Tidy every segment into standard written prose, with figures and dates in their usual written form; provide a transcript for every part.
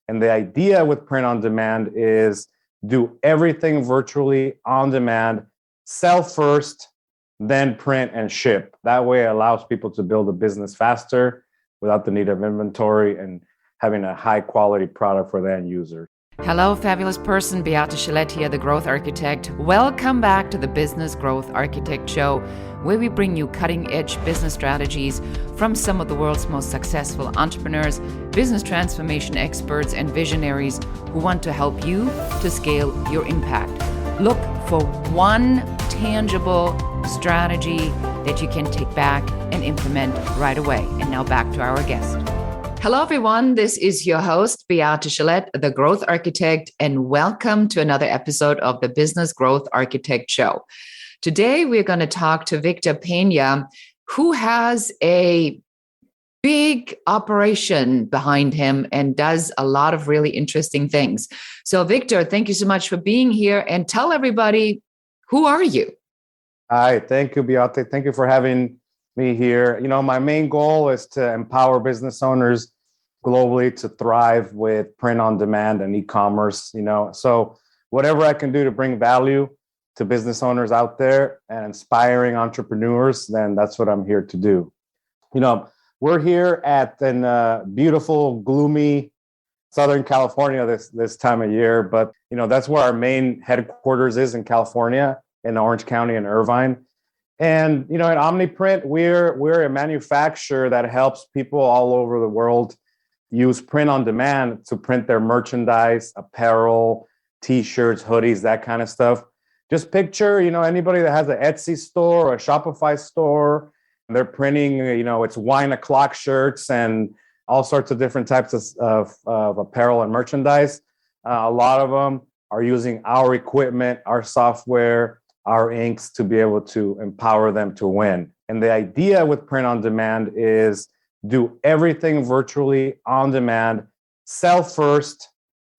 And the idea with print on demand is do everything virtually on demand, sell first, then print and ship. That way it allows people to build a business faster without the need of inventory and having a high quality product for the end user. Hello, fabulous person. Beate Gillette here, the Growth Architect. Welcome back to the Business Growth Architect Show, where we bring you cutting-edge business strategies from some of the world's most successful entrepreneurs, business transformation experts, and visionaries who want to help you to scale your impact. Look for one tangible strategy that you can take back and implement right away. And now back to our guest. Hello, everyone. This is your host, Beate Gillette, the Growth Architect, and welcome to another episode of the Business Growth Architect Show. Today, we're going to talk to Victor Peña, who has a big operation behind him and does a lot of really interesting things. So, Victor, thank you so much for being here, and tell everybody, who are you? Hi, thank you, Beate. Thank you for having me here. You know, my main goal is to empower business owners globally to thrive with print on demand and e-commerce, So whatever I can do to bring value to business owners out there and inspiring entrepreneurs, then that's what I'm here to do. We're here at beautiful, gloomy Southern California this time of year, but that's where our main headquarters is in California, in Orange County and Irvine. And at OmniPrint, we're a manufacturer that helps people all over the world use print on demand to print their merchandise, apparel, t-shirts, hoodies, that kind of stuff. Just picture, anybody that has an Etsy store or a Shopify store, they're printing, it's wine o'clock shirts and all sorts of different types of apparel and merchandise. A lot of them are using our equipment, our software, our inks to be able to empower them to win. And the idea with print on demand is do everything virtually on demand, sell first,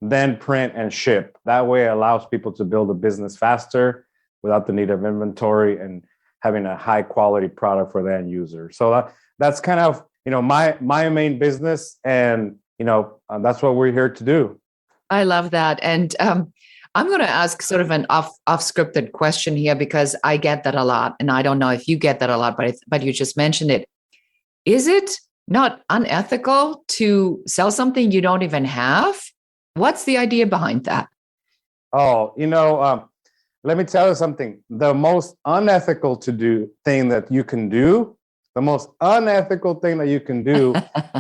then print and ship. That way it allows people to build a business faster without the need of inventory and having a high quality product for the end user. So that's kind of, my main business, and, that's what we're here to do. I love that. And I'm going to ask sort of an off-scripted question here, because I get that a lot. And I don't know if you get that a lot, but you just mentioned it. Is it not unethical to sell something you don't even have? What's the idea behind that? Oh, let me tell you something. The most unethical thing that you can do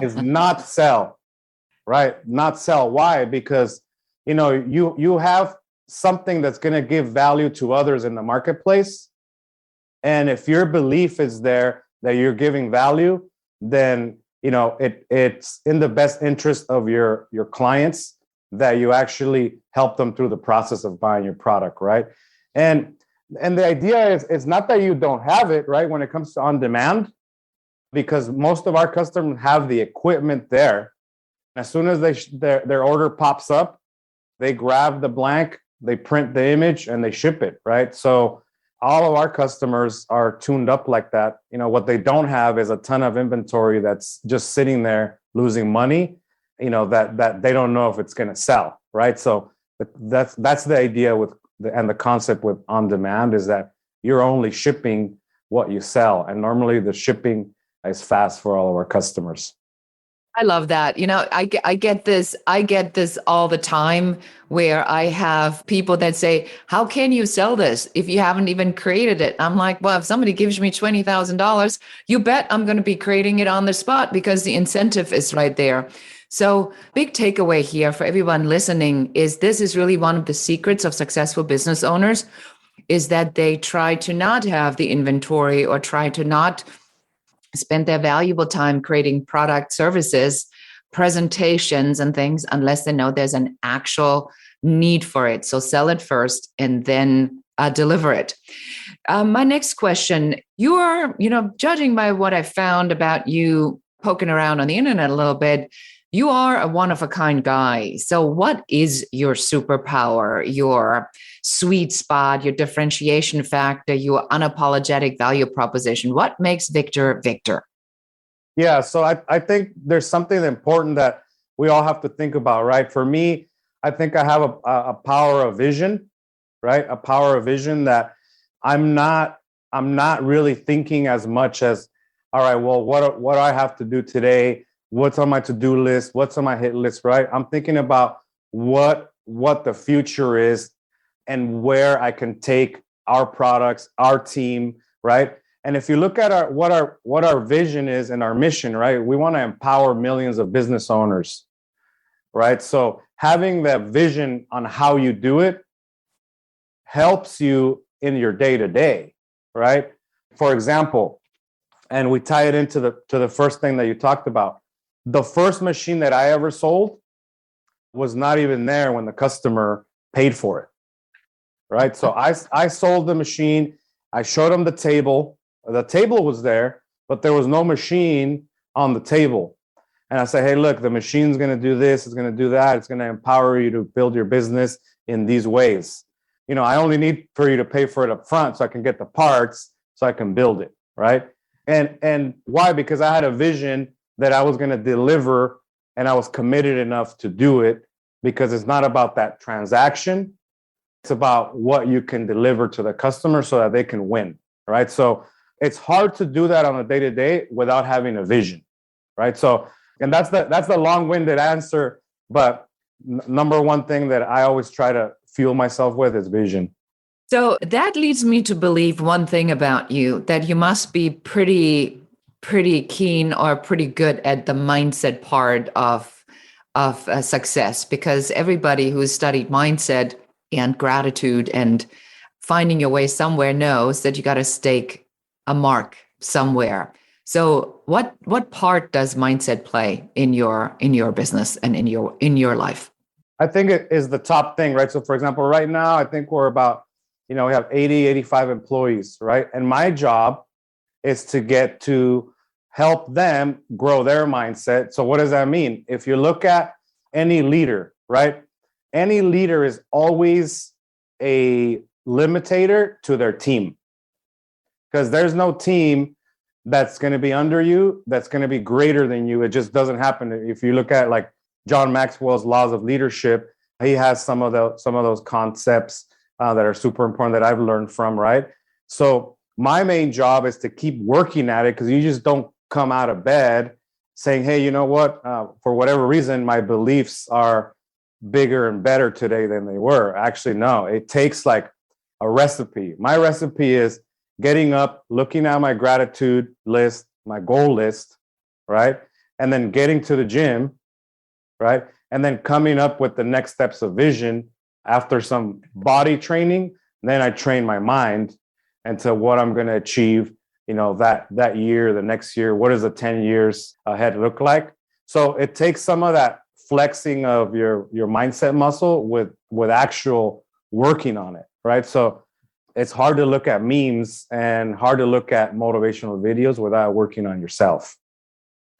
is not sell, right? Not sell. Why? Because, you have something that's going to give value to others in the marketplace. And if your belief is there that you're giving value, then, it's in the best interest of your clients that you actually help them through the process of buying your product, right? And the idea is, it's not that you don't have it, right? When it comes to on demand, because most of our customers have the equipment there. As soon as their order pops up, they grab the blank, they print the image, and they ship it, right? So all of our customers are tuned up like that. What they don't have is a ton of inventory that's just sitting there losing money, that they don't know if it's going to sell, right? So that's the idea and the concept with on demand is that you're only shipping what you sell. And normally the shipping is fast for all of our customers. I love that. I get this all the time, where I have people that say, how can you sell this if you haven't even created it? I'm like, well, if somebody gives me $20,000, you bet I'm going to be creating it on the spot, because the incentive is right there. So big takeaway here for everyone listening is this is really one of the secrets of successful business owners, is that they try to not have the inventory or try to not spend their valuable time creating product, services, presentations, and things unless they know there's an actual need for it. So sell it first and then deliver it. My next question, you are, judging by what I found about you poking around on the internet a little bit, you are a one-of-a-kind guy. So what is your superpower, your sweet spot, your differentiation factor, your unapologetic value proposition? What makes Victor Victor? Yeah, so I think there's something important that we all have to think about, right? For me, I think I have a power of vision, right? A power of vision that I'm not really thinking as much as, all right, well, what do I have to do today? What's on my to-do list? What's on my hit list, right? I'm thinking about what the future is and where I can take our products, our team, right? And if you look at what our vision is and our mission, right? We want to empower millions of business owners, right? So having that vision on how you do it helps you in your day-to-day, right? For example, and we tie it into the first thing that you talked about. The first machine that I ever sold was not even there when the customer paid for it, right? So I sold the machine. I showed them the table. The table was there, but there was no machine on the table. And I say, hey, look, the machine's going to do this. It's going to do that. It's going to empower you to build your business in these ways. You know, I only need for you to pay for it up front so I can get the parts so I can build it, right? And why? Because I had a vision that I was going to deliver and I was committed enough to do it, because it's not about that transaction. It's about what you can deliver to the customer so that they can win, right? So it's hard to do that on a day-to-day without having a vision, right? So, and that's the long-winded answer, but number one thing that I always try to fuel myself with is vision. So that leads me to believe one thing about you, that you must be pretty keen or pretty good at the mindset part of success, because everybody who's studied mindset and gratitude and finding your way somewhere knows that you got to stake a mark somewhere. So what part does mindset play in your business and in your life? I think it is the top thing, right? So for example, right now, I think we're about, we have 80, 85 employees, right? And my job is to get to help them grow their mindset. So what does that mean? If you look at any leader, right? Any leader is always a limitator to their team, because there's no team that's going to be under you that's going to be greater than you. It just doesn't happen. If you look at like John Maxwell's laws of leadership, he has some of those concepts that are super important that I've learned from, right? So my main job is to keep working at it, because you just don't come out of bed saying, hey, you know what? For whatever reason, my beliefs are bigger and better today than they were. Actually, no, it takes like a recipe. My recipe is getting up, looking at my gratitude list, my goal list, right? And then getting to the gym, right? And then coming up with the next steps of vision after some body training. Then I train my mind into what I'm going to achieve, that year, the next year. What does the 10 years ahead look like? So it takes some of that flexing of your mindset muscle with actual working on it, right? So it's hard to look at memes and hard to look at motivational videos without working on yourself.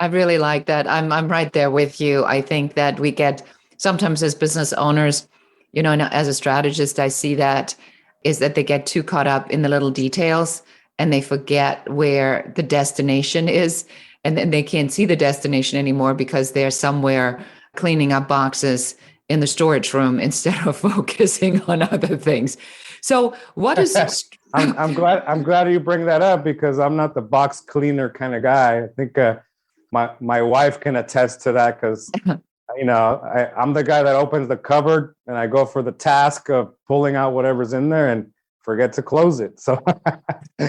I really like that. I'm right there with you. I think that we get sometimes as business owners, and as a strategist, I see that they get too caught up in the little details and they forget where the destination is. And then they can't see the destination anymore because they're somewhere cleaning up boxes in the storage room instead of focusing on other things. So what is... I'm glad you bring that up, because I'm not the box cleaner kind of guy. I think my wife can attest to that, because I'm the guy that opens the cupboard and I go for the task of pulling out whatever's in there and forget to close it. So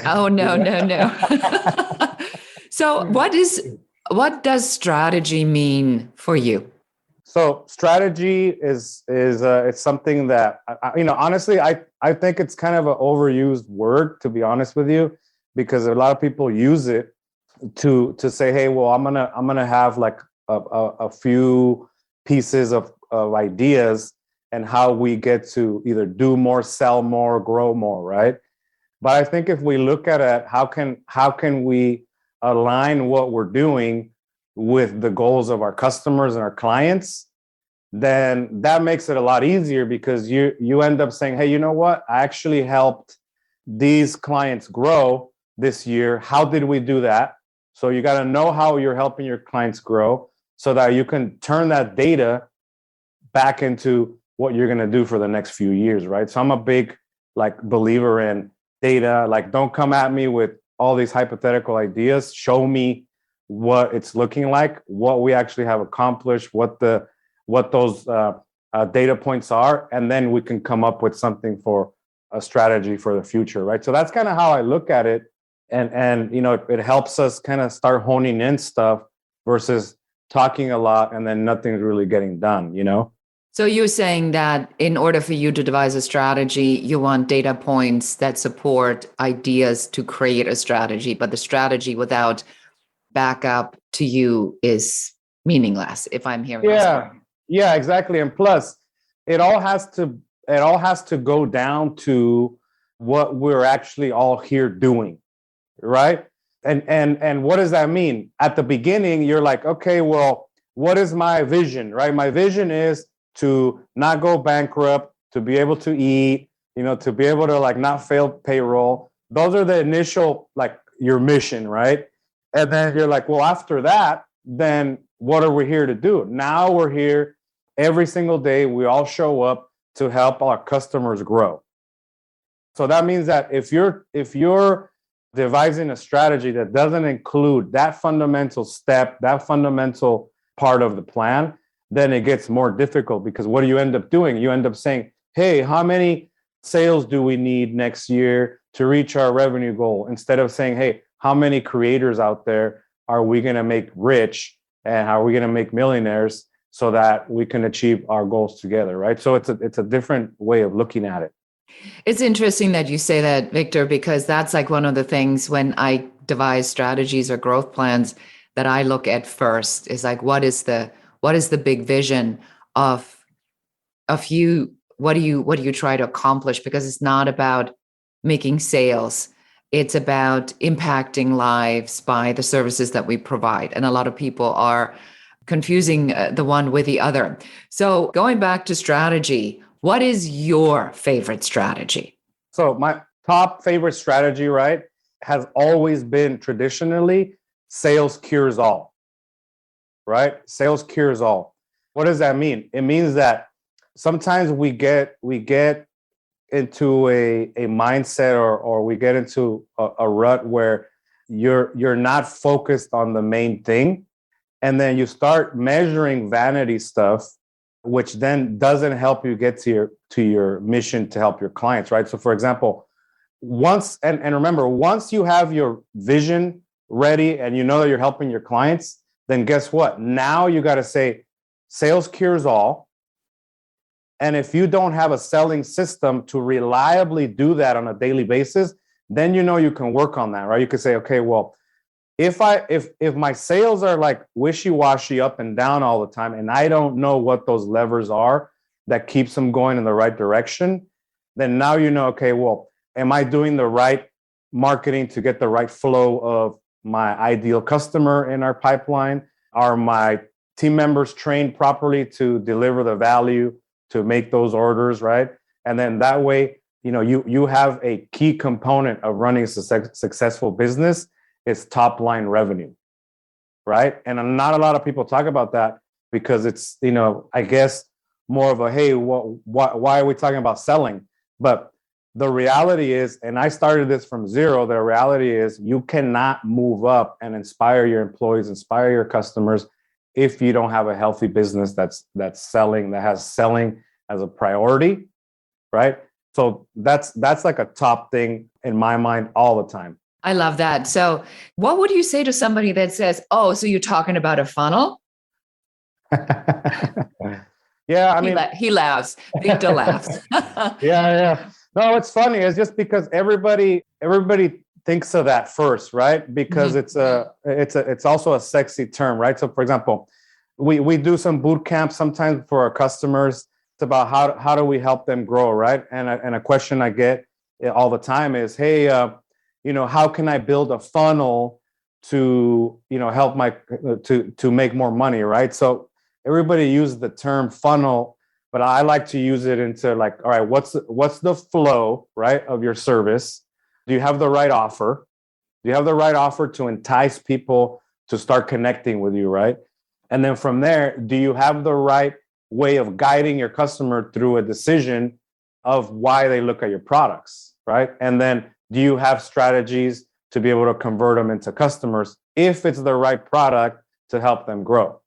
oh no. So what does strategy mean for you? So strategy is it's something that honestly I think it's kind of an overused word, to be honest with you, because a lot of people use it to say, hey, well, I'm gonna have like a few pieces of ideas and how we get to either do more, sell more, grow more, right? But I think if we look at it, how can we align what we're doing with the goals of our customers and our clients, then that makes it a lot easier, because you end up saying, hey, you know what? I actually helped these clients grow this year. How did we do that? So you got to know how you're helping your clients grow. so that you can turn that data back into what you're going to do for the next few years, right? So I'm a big believer in data. Like, don't come at me with all these hypothetical ideas. Show me what it's looking like, what we actually have accomplished, what those data points are, and then we can come up with something for a strategy for the future, right? So that's kind of how I look at it, and it helps us kind of start honing in stuff versus talking a lot and then nothing's really getting done. So you're saying that in order for you to devise a strategy, you want data points that support ideas to create a strategy, but the strategy without backup to you is meaningless, if I'm hearing you right. Yeah, exactly. And plus, it all has to go down to what we're actually all here doing, right? And what does that mean? At the beginning, you're like, okay, well, what is my vision, right? My vision is to not go bankrupt, to be able to eat, to be able to not fail payroll. Those are the initial, your mission, right? And then you're like, well, after that, then what are we here to do? Now we're here every single day. We all show up to help our customers grow. So that means that if you're devising a strategy that doesn't include that fundamental step, that fundamental part of the plan, then it gets more difficult, because what do you end up doing? You end up saying, hey, how many sales do we need next year to reach our revenue goal? Instead of saying, hey, how many creators out there are we going to make rich, and how are we going to make millionaires so that we can achieve our goals together, right? So it's a different way of looking at it. It's interesting that you say that, Victor, because that's one of the things when I devise strategies or growth plans that I look at first is what is the big vision of you? What do you try to accomplish? Because it's not about making sales. It's about impacting lives by the services that we provide. And a lot of people are confusing the one with the other. So going back to strategy, what is your favorite strategy? So my top favorite strategy, right, has always been traditionally sales cures all, right? Sales cures all. What does that mean? It means that sometimes we get into a mindset or we get into a rut where you're not focused on the main thing, and then you start measuring vanity stuff, which then doesn't help you get to your mission to help your clients, right? So for example, once you have your vision ready and you know that you're helping your clients, then guess what? Now you got to say sales cures all. And if you don't have a selling system to reliably do that on a daily basis, then you can work on that, right? You could say, okay, well, if my sales are wishy-washy up and down all the time, and I don't know what those levers are that keeps them going in the right direction, then now okay, well, am I doing the right marketing to get the right flow of my ideal customer in our pipeline? Are my team members trained properly to deliver the value to make those orders, right? And then that way, you have a key component of running a successful business is top line revenue, right? And not a lot of people talk about that because it's, I guess more of a, hey, why are we talking about selling? But the reality is, and I started this from zero, the reality is you cannot move up and inspire your employees, inspire your customers if you don't have a healthy business that's selling, that has selling as a priority, right? So that's a top thing in my mind all the time. I love that. So what would you say to somebody that says, oh, so you're talking about a funnel? Yeah, I mean, he laughs. Victor laughs. Yeah. No, it's funny. It's just because everybody thinks of that first, right? Because it's also a sexy term, right? So, for example, we do some boot camps sometimes for our customers. It's about how do we help them grow, right? And a question I get all the time is, hey, how can I build a funnel to help to make more money, right? So everybody uses the term funnel, but I like to use it into all right, what's the flow, right, of your service? Do you have the right offer? Do you have the right offer to entice people to start connecting with you, right? And then from there, do you have the right way of guiding your customer through a decision of why they look at your products, right? And then do you have strategies to be able to convert them into customers if it's the right product to help them grow,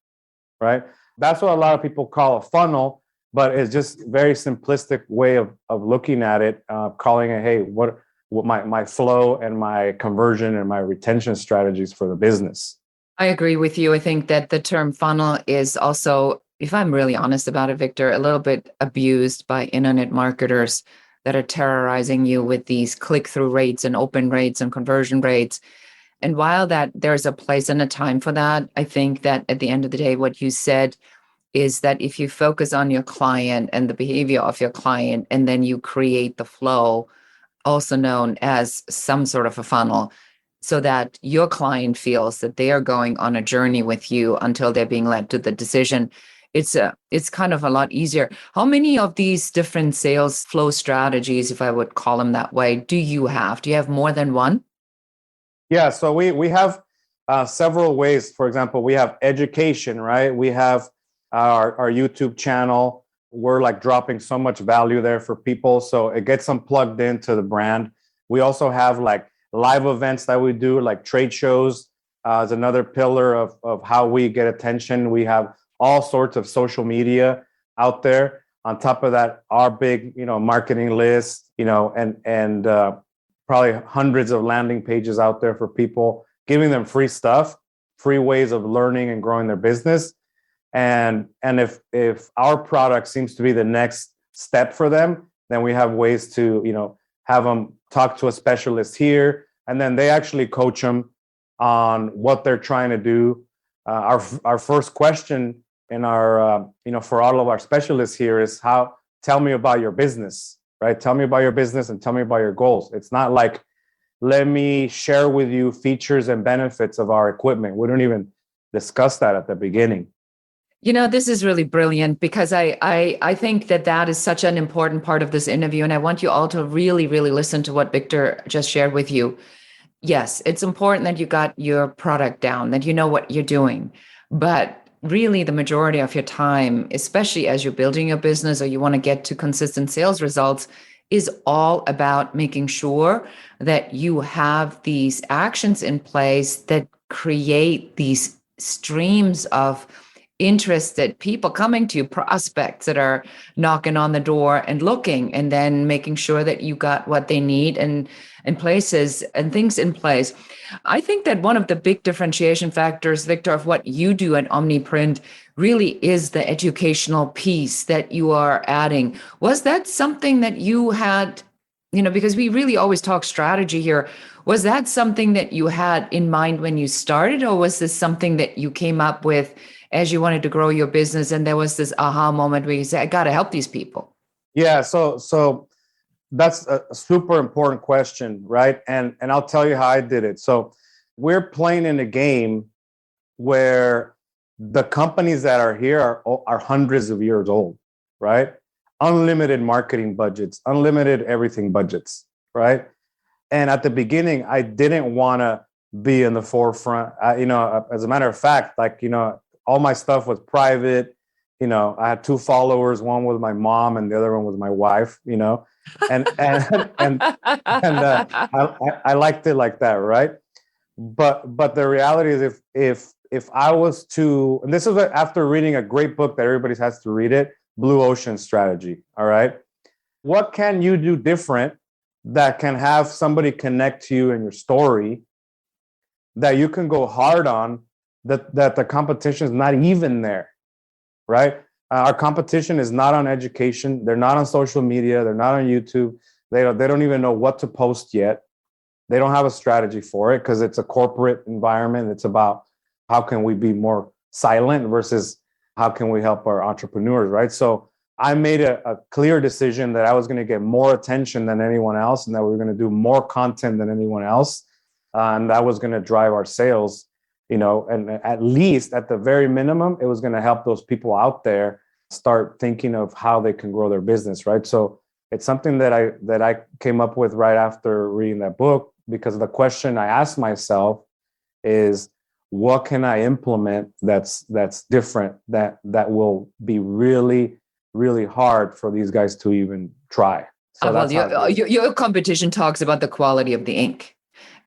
right? That's what a lot of people call a funnel, but it's just very simplistic way of looking at it, calling it, hey, what my flow and my conversion and my retention strategies for the business. I agree with you. I think that the term funnel is also, if I'm really honest about it, Victor, a little bit abused by internet marketers that are terrorizing you with these click-through rates and open rates and conversion rates. And while that there's a place and a time for that, I think that at the end of the day, what you said is that if you focus on your client and the behavior of your client, and then you create the flow, also known as some sort of a funnel, so that your client feels that they are going on a journey with you until they're being led to the decision. It's kind of a lot easier. How many of these different sales flow strategies, if I would call them that way, do you have? Do you have more than one? Yeah, so we have several ways. For example, we have education, right? We have our YouTube channel. We're like dropping so much value there for people, so it gets them plugged into the brand. We also have like live events that we do, like trade shows, is another pillar of how we get attention. We have all sorts of social media out there. On top of that, our big, marketing list, and probably hundreds of landing pages out there for people, giving them free stuff, free ways of learning and growing their business. And if our product seems to be the next step for them, then we have ways to, have them talk to a specialist here, and then they actually coach them on what they're trying to do. Our first question in our, for all of our specialists here is tell me about your business, right? Tell me about your business and tell me about your goals. It's not like, let me share with you features and benefits of our equipment. We don't even discuss that at the beginning. This is really brilliant, because I think that is such an important part of this interview. And I want you all to really, really listen to what Victor just shared with you. Yes, it's important that you got your product down, that you know what you're doing. But really, the majority of your time, especially as you're building your business or you want to get to consistent sales results, is all about making sure that you have these actions in place that create these streams of interested people coming to you, prospects that are knocking on the door and looking, and then making sure that you got what they need and places and things in place. I think that one of the big differentiation factors, Victor, of what you do at OmniPrint really is the educational piece that you are adding. Was that something that you had, because we really always talk strategy here, was that something that you had in mind when you started, or was this something that you came up with as you wanted to grow your business and there was this aha moment where you said, I got to help these people? Yeah, so that's a super important question, right? And I'll tell you how I did it. So we're playing in a game where the companies that are here are hundreds of years old, right? Unlimited marketing budgets, unlimited everything budgets, right? And at the beginning, I didn't want to be in the forefront. As a matter of fact, all my stuff was private. I had 2 followers. One was my mom, and the other one was my wife. And I liked it like that, right? But the reality is, if I was to, and this is after reading a great book that everybody has to read it, Blue Ocean Strategy. All right, what can you do different that can have somebody connect to you in your story that you can go hard on? That the competition is not even there, right? Our competition is not on education. They're not on social media. They're not on YouTube. They don't even know what to post yet. They don't have a strategy for it because it's a corporate environment. It's about how can we be more silent versus how can we help our entrepreneurs, right? So I made a clear decision that I was going to get more attention than anyone else, and that we were going to do more content than anyone else, and that was going to drive our sales. And at least at the very minimum, it was going to help those people out there start thinking of how they can grow their business, right? So it's something that I came up with right after reading that book, because the question I asked myself is, what can I implement that's different, that will be really, really hard for these guys to even try. So Well, that's how your competition talks about the quality of the ink,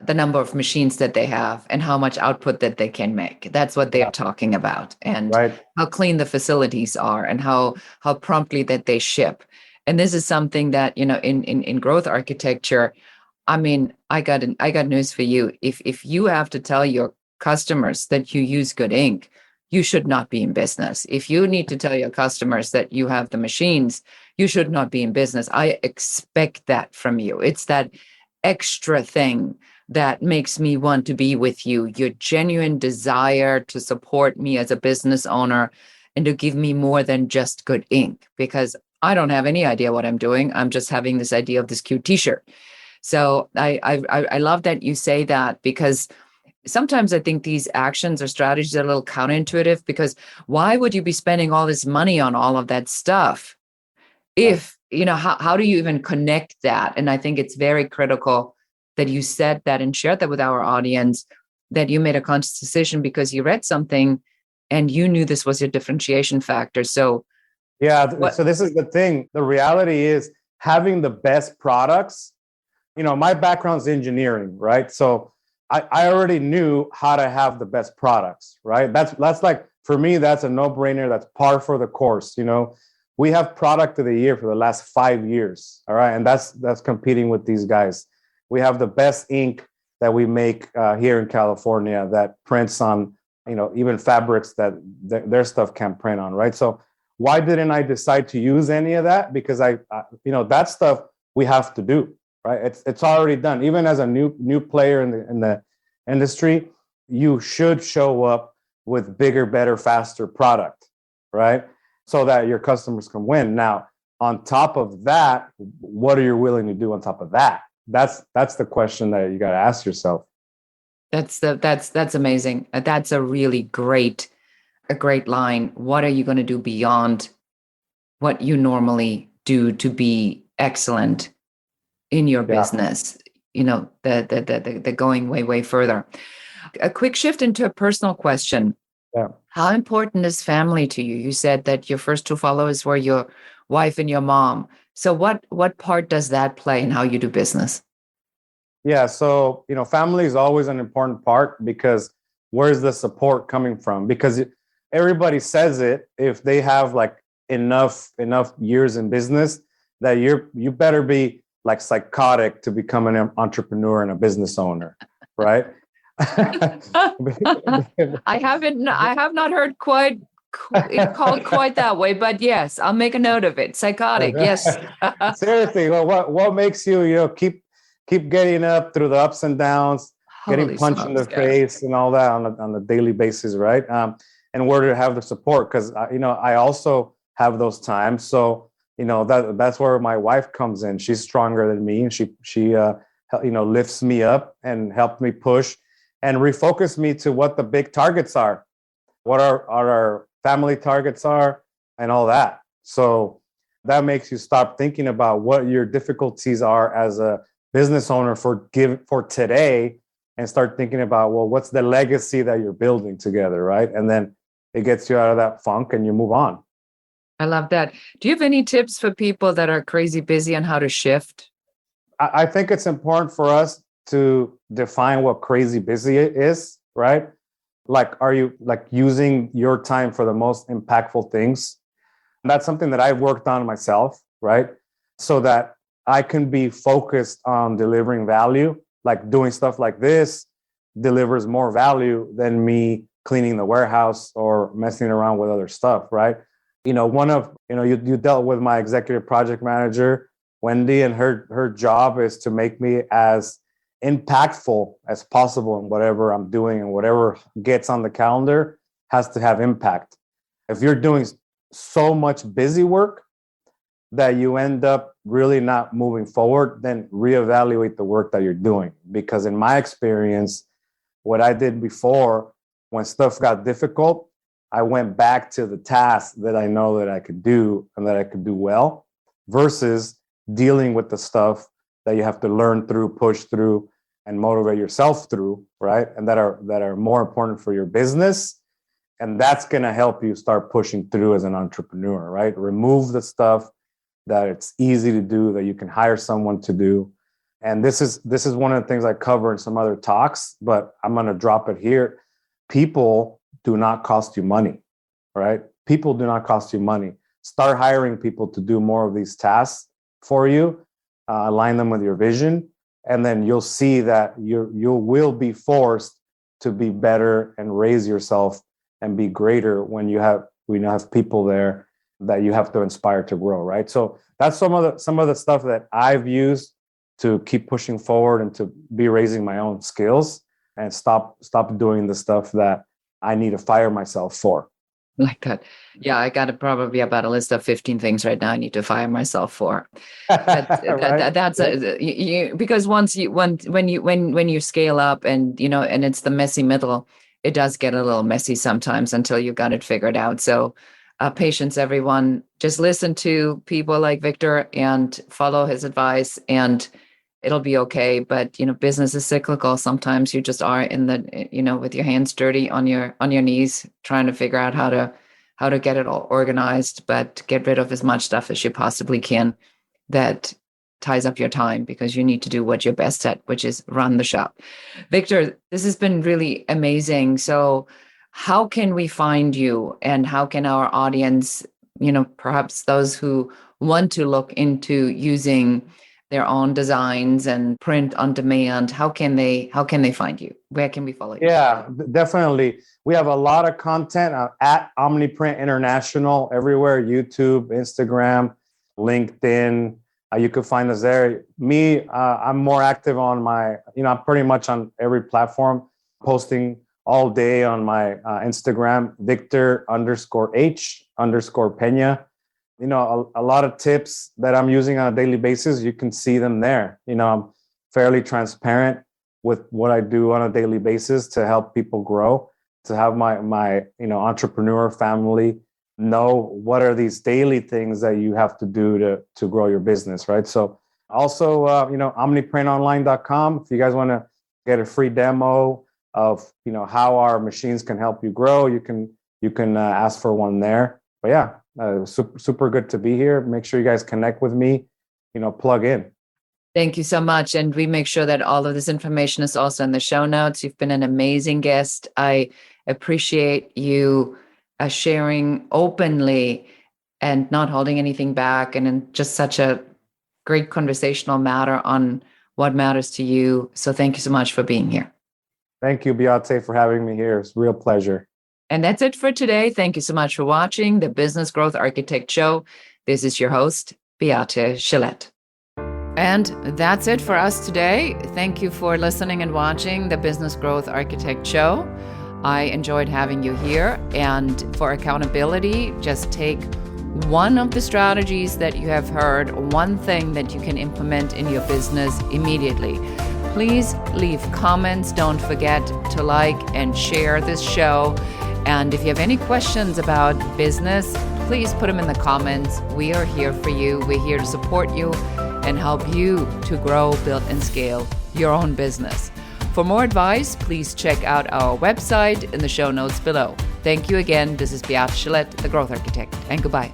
the number of machines that they have, and how much output that they can make. That's what they're talking about, and right. how clean the facilities are, and how promptly that they ship. And this is something that, in growth architecture, I mean, I got news for you. If you have to tell your customers that you use good ink, you should not be in business. If you need to tell your customers that you have the machines, you should not be in business. I expect that from you. It's that extra thing that makes me want to be with you, your genuine desire to support me as a business owner and to give me more than just good ink, because I don't have any idea what I'm doing. I'm just having this idea of this cute t-shirt. So I love that you say that, because sometimes I think these actions or strategies are a little counterintuitive, because why would you be spending all this money on all of that stuff if, how do you even connect that? And I think it's very critical that you said that and shared that with our audience, that you made a conscious decision because you read something and you knew this was your differentiation factor. So so this is the thing. The reality is, having the best products, my background's engineering, right? So I already knew how to have the best products, right? That's like, for me, that's a no-brainer. That's par for the course. We have product of the year for the last 5 years, all right? And that's competing with these guys. We have the best ink that we make here in California that prints on, even fabrics that their stuff can't print on, right? So why didn't I decide to use any of that? Because that stuff we have to do, right? It's already done. Even as a new player in the industry, you should show up with bigger, better, faster product, right? So that your customers can win. Now, on top of that, what are you willing to do on top of that? That's the question that you got to ask yourself. That's amazing. That's a really great line. What are you going to do beyond what you normally do to be excellent in your business? The going way further. A quick shift into a personal question. Yeah. How important is family to you? You said that your first two followers were your wife and your mom. So what part does that play in how you do business? Yeah, so family is always an important part, because where's the support coming from? Because everybody says it, if they have like enough years in business, that you better be like psychotic to become an entrepreneur and a business owner, right? I have not heard it called quite that way, but yes, I'll make a note of it. Psychotic, yes. Seriously, well, what makes you keep getting up through the ups and downs, getting punched in the face and all that on a daily basis, right? And where to have the support, because I also have those times. So that's where my wife comes in. She's stronger than me, and she lifts me up and helped me push and refocus me to what the big targets are, what our family targets are, and all that. So that makes you stop thinking about what your difficulties are as a business owner for today, and start thinking about, well, what's the legacy that you're building together, right? And then it gets you out of that funk and you move on. I love that. Do you have any tips for people that are crazy busy on how to shift? I think it's important for us to define what crazy busy is, right? Like, are you like using your time for the most impactful things? And that's something that I've worked on myself, right? So that I can be focused on delivering value. Like, doing stuff like this delivers more value than me cleaning the warehouse or messing around with other stuff, right? You dealt with my executive project manager, Wendy, and her job is to make me as impactful as possible in whatever I'm doing, and whatever gets on the calendar has to have impact. If you're doing so much busy work that you end up really not moving forward, then reevaluate the work that you're doing. Because in my experience, what I did before, when stuff got difficult, I went back to the task that I know that I could do and that I could do well, versus dealing with the stuff that you have to learn through, push through, and motivate yourself through, right? And that are more important for your business. And that's going to help you start pushing through as an entrepreneur, right? Remove the stuff that it's easy to do, that you can hire someone to do. And this is one of the things I cover in some other talks, but I'm going to drop it here. People do not cost you money, right? People do not cost you money. Start hiring people to do more of these tasks for you, align them with your vision, and then you'll see that you will be forced to be better and raise yourself and be greater when you have people there that you have to inspire to grow, right? So that's some of the stuff that I've used to keep pushing forward and to be raising my own skills and stop doing the stuff that I need to fire myself for. Like that. Yeah, I got probably about a list of 15 things right now I need to fire myself for. That's because when you scale up and it's the messy middle, it does get a little messy sometimes until you got it figured out. So patience, everyone. Just listen to people like Victor and follow his advice, and it'll be okay. But business is cyclical. Sometimes you just are in the with your hands dirty on your knees, trying to figure out how to get it all organized, but get rid of as much stuff as you possibly can that ties up your time, because you need to do what you're best at, which is run the shop. Victor, this has been really amazing. So how can we find you, and how can our audience, perhaps those who want to look into using their own designs and print on demand, how can they find you? Where can we follow you? Yeah, definitely. We have a lot of content at OmniPrint International everywhere: YouTube, Instagram, LinkedIn. You can find us there. Me, I'm more active on I'm pretty much on every platform, posting all day on my Instagram, Victor_H_Peña. A lot of tips that I'm using on a daily basis, you can see them there. I'm fairly transparent with what I do on a daily basis to help people grow, to have my entrepreneur family know what are these daily things that you have to do to grow your business, right? So also, omniprintonline.com. If you guys want to get a free demo of, how our machines can help you grow, you can ask for one there. But yeah, super good to be here. Make sure you guys connect with me, plug in. Thank you so much. And we make sure that all of this information is also in the show notes. You've been an amazing guest. I appreciate you sharing openly and not holding anything back, and in just such a great conversational matter on what matters to you. So thank you so much for being here. Thank you, Beate, for having me here. It's a real pleasure. And that's it for today. Thank you so much for watching the Business Growth Architect Show. This is your host, Beate Gillette. And that's it for us today. Thank you for listening and watching the Business Growth Architect Show. I enjoyed having you here. And for accountability, just take one of the strategies that you have heard, one thing that you can implement in your business immediately. Please leave comments. Don't forget to like and share this show. And if you have any questions about business, please put them in the comments. We are here for you. We're here to support you and help you to grow, build, and scale your own business. For more advice, please check out our website in the show notes below. Thank you again. This is Beate Gillette, the Growth Architect, and goodbye.